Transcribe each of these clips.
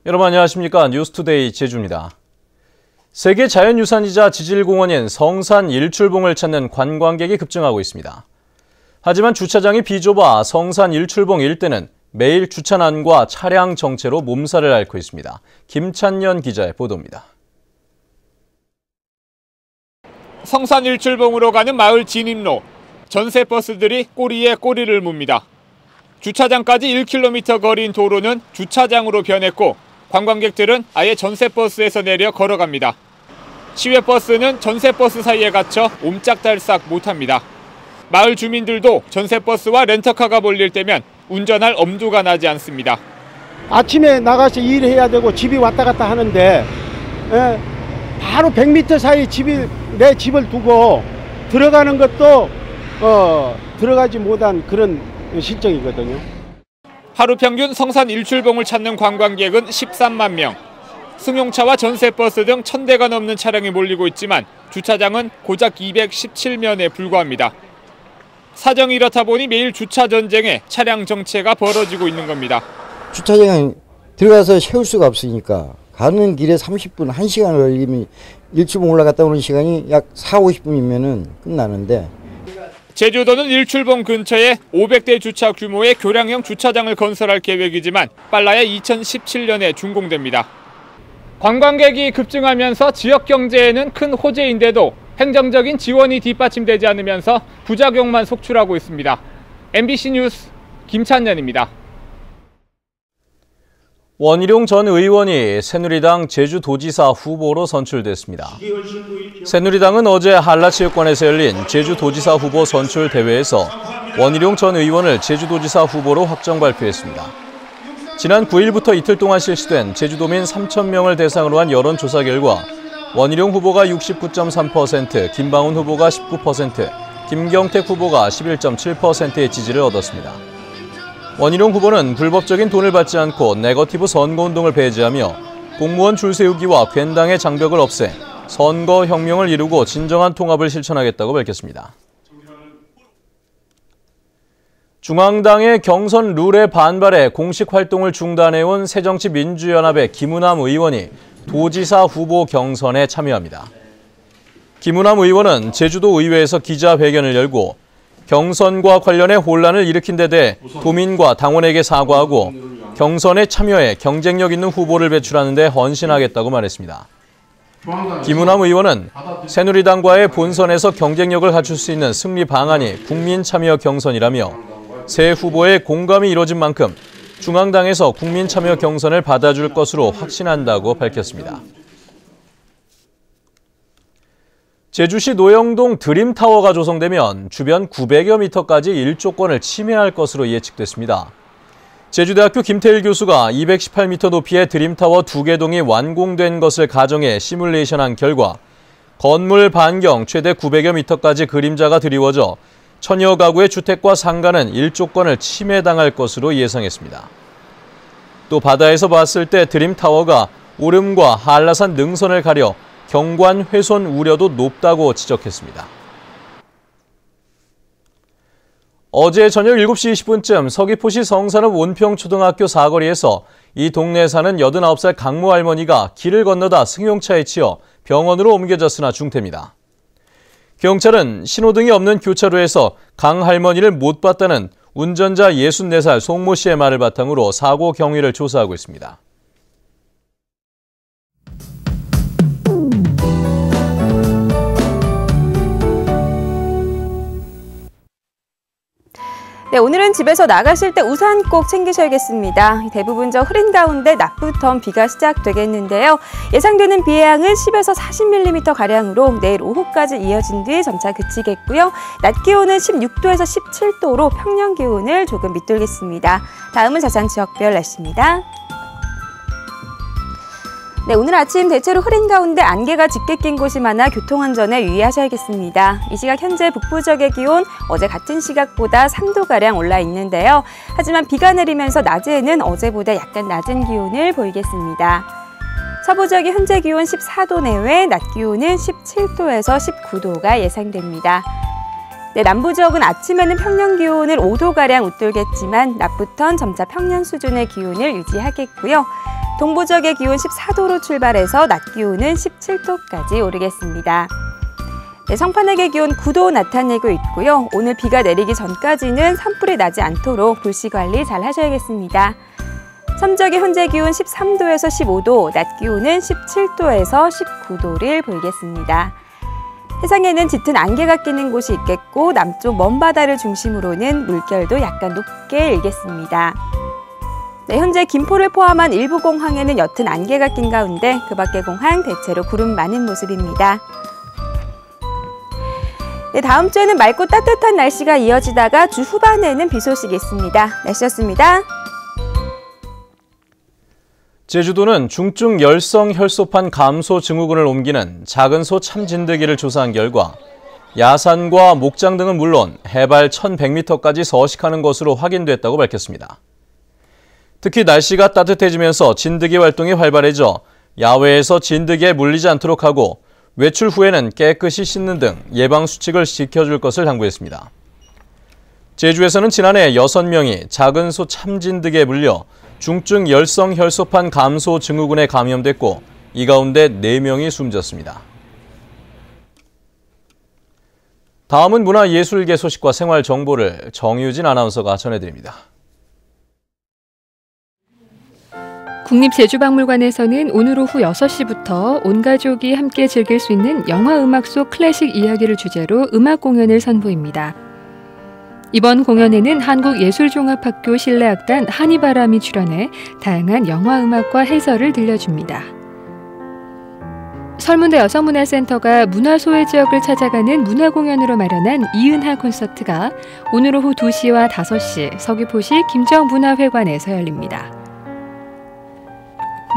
여러분 안녕하십니까? 뉴스투데이 제주입니다. 세계 자연유산이자 지질공원인 성산 일출봉을 찾는 관광객이 급증하고 있습니다. 하지만 주차장이 비좁아 성산 일출봉 일대는 매일 주차난과 차량 정체로 몸살을 앓고 있습니다. 김찬년 기자의 보도입니다. 성산 일출봉으로 가는 마을 진입로. 전세버스들이 꼬리에 꼬리를 뭅니다. 주차장까지 1km 거리인 도로는 주차장으로 변했고 관광객들은 아예 전세버스에서 내려 걸어갑니다. 시외버스는 전세버스 사이에 갇혀 옴짝달싹 못합니다. 마을 주민들도 전세버스와 렌터카가 몰릴 때면 운전할 엄두가 나지 않습니다. 아침에 나가서 일해야 되고 집이 왔다 갔다 하는데 바로 100m 사이 내 집을 두고 들어가는 것도 들어가지 못한 그런 실정이거든요. 하루 평균 성산 일출봉을 찾는 관광객은 13만 명. 승용차와 전세버스 등 1000대가 넘는 차량이 몰리고 있지만 주차장은 고작 217면에 불과합니다. 사정이 이렇다 보니 매일 주차 전쟁에 차량 정체가 벌어지고 있는 겁니다. 주차장에 들어가서 세울 수가 없으니까 가는 길에 30분, 1시간 걸리면 일출봉 올라갔다 오는 시간이 약 40-50분이면 끝나는데 제주도는 일출봉 근처에 500대 주차 규모의 교량형 주차장을 건설할 계획이지만 빨라야 2017년에 준공됩니다. 관광객이 급증하면서 지역 경제에는 큰 호재인데도 행정적인 지원이 뒷받침되지 않으면서 부작용만 속출하고 있습니다. MBC 뉴스 김찬년입니다. 원희룡 전 의원이 새누리당 제주도지사 후보로 선출됐습니다. 새누리당은 어제 한라체육관에서 열린 제주도지사 후보 선출 대회에서 원희룡 전 의원을 제주도지사 후보로 확정 발표했습니다. 지난 9일부터 이틀 동안 실시된 제주도민 3,000명을 대상으로 한 여론조사 결과 원희룡 후보가 69.3%, 김방훈 후보가 19%, 김경택 후보가 11.7%의 지지를 얻었습니다. 원희룡 후보는 불법적인 돈을 받지 않고 네거티브 선거운동을 배제하며 공무원 줄 세우기와 괜당의 장벽을 없애 선거혁명을 이루고 진정한 통합을 실천하겠다고 밝혔습니다. 중앙당의 경선 룰에 반발해 공식 활동을 중단해온 새정치민주연합의 김우남 의원이 도지사 후보 경선에 참여합니다. 김우남 의원은 제주도 의회에서 기자회견을 열고 경선과 관련해 혼란을 일으킨 데 대해 도민과 당원에게 사과하고 경선에 참여해 경쟁력 있는 후보를 배출하는 데 헌신하겠다고 말했습니다. 김우남 의원은 새누리당과의 본선에서 경쟁력을 갖출 수 있는 승리 방안이 국민 참여 경선이라며 새 후보의 공감이 이뤄진 만큼 중앙당에서 국민 참여 경선을 받아줄 것으로 확신한다고 밝혔습니다. 제주시 노영동 드림타워가 조성되면 주변 900여 미터까지 일조권을 침해할 것으로 예측됐습니다. 제주대학교 김태일 교수가 218m 높이의 드림타워 2개 동이 완공된 것을 가정해 시뮬레이션한 결과 건물 반경 최대 900여 미터까지 그림자가 드리워져 천여 가구의 주택과 상가는 일조권을 침해당할 것으로 예상했습니다. 또 바다에서 봤을 때 드림타워가 오름과 한라산 능선을 가려 경관 훼손 우려도 높다고 지적했습니다. 어제 저녁 7시 20분쯤 서귀포시 성산읍 온평초등학교 사거리에서 이 동네에 사는 89살 강모 할머니가 길을 건너다 승용차에 치여 병원으로 옮겨졌으나 중태입니다. 경찰은 신호등이 없는 교차로에서 강 할머니를 못 봤다는 운전자 64살 송모 씨의 말을 바탕으로 사고 경위를 조사하고 있습니다. 네, 오늘은 집에서 나가실 때 우산 꼭 챙기셔야겠습니다. 대부분 흐린 가운데 낮부터 비가 시작되겠는데요. 예상되는 비의 양은 10에서 40mm가량으로 내일 오후까지 이어진 뒤 점차 그치겠고요. 낮 기온은 16도에서 17도로 평년 기온을 조금 밑돌겠습니다. 다음은 자세한 지역별 날씨입니다. 네, 오늘 아침 대체로 흐린 가운데 안개가 짙게 낀 곳이 많아 교통안전에 유의하셔야겠습니다. 이 시각 현재 북부 지역의 기온 어제 같은 시각보다 3도가량 올라 있는데요. 하지만 비가 내리면서 낮에는 어제보다 약간 낮은 기온을 보이겠습니다. 서부 지역의 현재 기온 14도 내외, 낮 기온은 17도에서 19도가 예상됩니다. 네, 남부 지역은 아침에는 평년 기온을 5도가량 웃돌겠지만 낮부턴 점차 평년 수준의 기온을 유지하겠고요. 동부지역의 기온 14도로 출발해서 낮 기온은 17도까지 오르겠습니다. 네, 성판역의 기온 9도 나타내고 있고요. 오늘 비가 내리기 전까지는 산불이 나지 않도록 불씨 관리 잘 하셔야겠습니다. 섬지역의 현재 기온 13도에서 15도, 낮 기온은 17도에서 19도를 보이겠습니다. 해상에는 짙은 안개가 끼는 곳이 있겠고 남쪽 먼바다를 중심으로는 물결도 약간 높게 일겠습니다. 네, 현재 김포를 포함한 일부 공항에는 옅은 안개가 낀 가운데 그 밖의 공항 대체로 구름 많은 모습입니다. 네, 다음 주에는 맑고 따뜻한 날씨가 이어지다가 주 후반에는 비 소식이 있습니다. 날씨였습니다. 제주도는 중증 열성 혈소판 감소 증후군을 옮기는 작은 소 참진드기를 조사한 결과 야산과 목장 등은 물론 해발 1100m까지 서식하는 것으로 확인됐다고 밝혔습니다. 특히 날씨가 따뜻해지면서 진드기 활동이 활발해져 야외에서 진드기에 물리지 않도록 하고 외출 후에는 깨끗이 씻는 등 예방 수칙을 지켜줄 것을 당부했습니다. 제주에서는 지난해 6명이 작은 소 참진드기에 물려 중증 열성 혈소판 감소 증후군에 감염됐고 이 가운데 4명이 숨졌습니다. 다음은 문화예술계 소식과 생활 정보를 정유진 아나운서가 전해드립니다. 국립제주박물관에서는 오늘 오후 6시부터 온 가족이 함께 즐길 수 있는 영화 음악 속 클래식 이야기를 주제로 음악 공연을 선보입니다. 이번 공연에는 한국예술종합학교 실내악단 한이바람이 출연해 다양한 영화 음악과 해설을 들려줍니다. 설문대 여성문화센터가 문화소외 지역을 찾아가는 문화공연으로 마련한 이은하 콘서트가 오늘 오후 2시와 5시 서귀포시 김정문화회관에서 열립니다.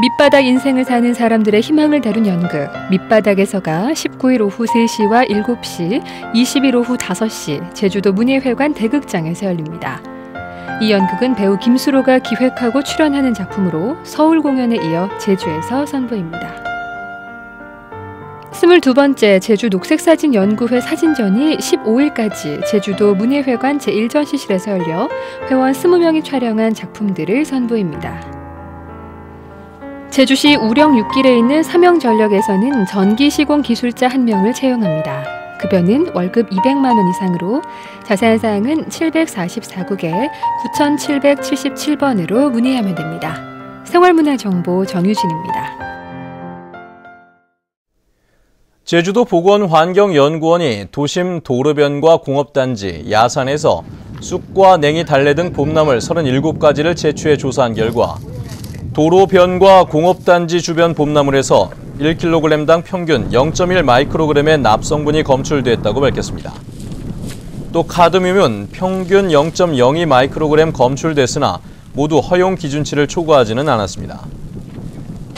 밑바닥 인생을 사는 사람들의 희망을 다룬 연극 밑바닥에서가 19일 오후 3시와 7시, 20일 오후 5시 제주도 문예회관 대극장에서 열립니다. 이 연극은 배우 김수로가 기획하고 출연하는 작품으로 서울 공연에 이어 제주에서 선보입니다. 22번째 제주 녹색사진연구회 사진전이 15일까지 제주도 문예회관 제1전시실에서 열려 회원 20명이 촬영한 작품들을 선보입니다. 제주시 우령 6길에 있는 삼영전력에서는 전기 시공 기술자 1명을 채용합니다. 급여는 월급 200만 원 이상으로 자세한 사항은 744국에 9777번으로 문의하면 됩니다. 생활문화정보 정유진입니다. 제주도 보건환경연구원이 도심 도로변과 공업단지, 야산에서 쑥과 냉이, 달래 등 봄나물 37가지를 채취해 조사한 결과 도로변과 공업단지 주변 봄나물에서 1kg당 평균 0.1 마이크로그램의 납성분이 검출됐다고 밝혔습니다. 또 카드뮴은 평균 0.02 마이크로그램 검출됐으나 모두 허용 기준치를 초과하지는 않았습니다.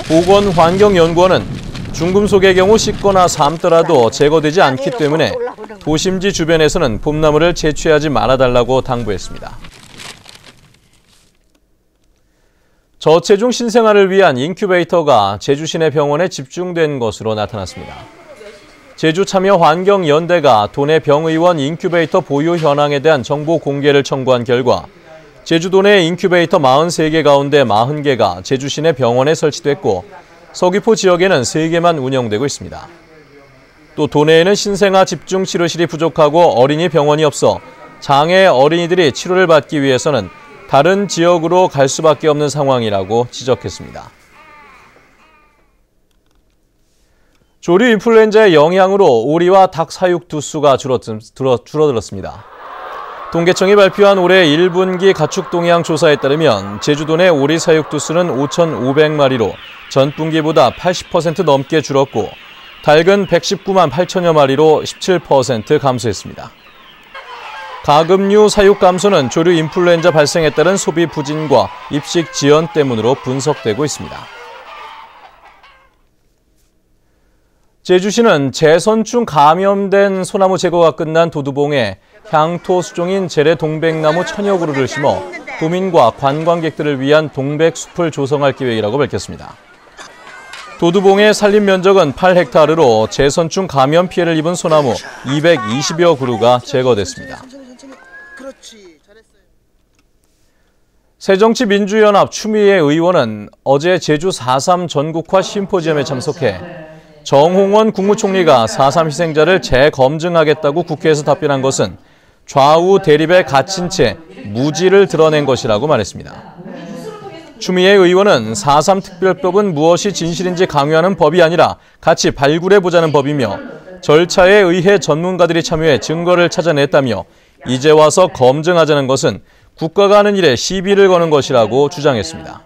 보건환경연구원은 중금속의 경우 씻거나 삶더라도 제거되지 않기 때문에 도심지 주변에서는 봄나물을 채취하지 말아달라고 당부했습니다. 저체중 신생아를 위한 인큐베이터가 제주 시내 병원에 집중된 것으로 나타났습니다. 제주참여환경연대가 도내 병의원 인큐베이터 보유 현황에 대한 정보 공개를 청구한 결과 제주도 내 인큐베이터 43개 가운데 40개가 제주 시내 병원에 설치됐고 서귀포 지역에는 3개만 운영되고 있습니다. 또 도내에는 신생아 집중치료실이 부족하고 어린이 병원이 없어 장애 어린이들이 치료를 받기 위해서는 다른 지역으로 갈 수밖에 없는 상황이라고 지적했습니다. 조류 인플루엔자의 영향으로 오리와 닭 사육 두수가 줄어들었습니다. 통계청이 발표한 올해 1분기 가축 동향 조사에 따르면 제주도 내 오리 사육 두수는 5,500마리로 전분기보다 80% 넘게 줄었고 닭은 119만 8천여 마리로 17% 감소했습니다. 가금류 사육 감소는 조류 인플루엔자 발생에 따른 소비 부진과 입식 지연 때문으로 분석되고 있습니다. 제주시는 재선충 감염된 소나무 제거가 끝난 도두봉에 향토 수종인 재래 동백나무 1000여 그루를 심어 도민과 관광객들을 위한 동백숲을 조성할 계획이라고 밝혔습니다. 도두봉의 산림 면적은 8헥타르로 재선충 감염 피해를 입은 소나무 220여 그루가 제거됐습니다. 새정치민주연합 추미애 의원은 어제 제주 4.3 전국화 심포지엄에 참석해 정홍원 국무총리가 4.3 희생자를 재검증하겠다고 국회에서 답변한 것은 좌우 대립에 갇힌 채 무지를 드러낸 것이라고 말했습니다. 추미애 의원은 4.3 특별법은 무엇이 진실인지 강요하는 법이 아니라 같이 발굴해보자는 법이며 절차에 의해 전문가들이 참여해 증거를 찾아냈다며 이제 와서 검증하자는 것은 국가가 하는 일에 시비를 거는 것이라고 주장했습니다.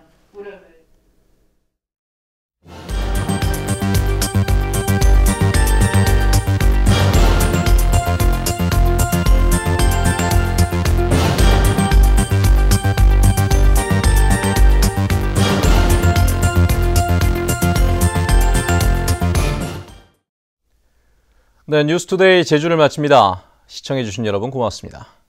네, 뉴스투데이 제주를 마칩니다. 시청해주신 여러분 고맙습니다.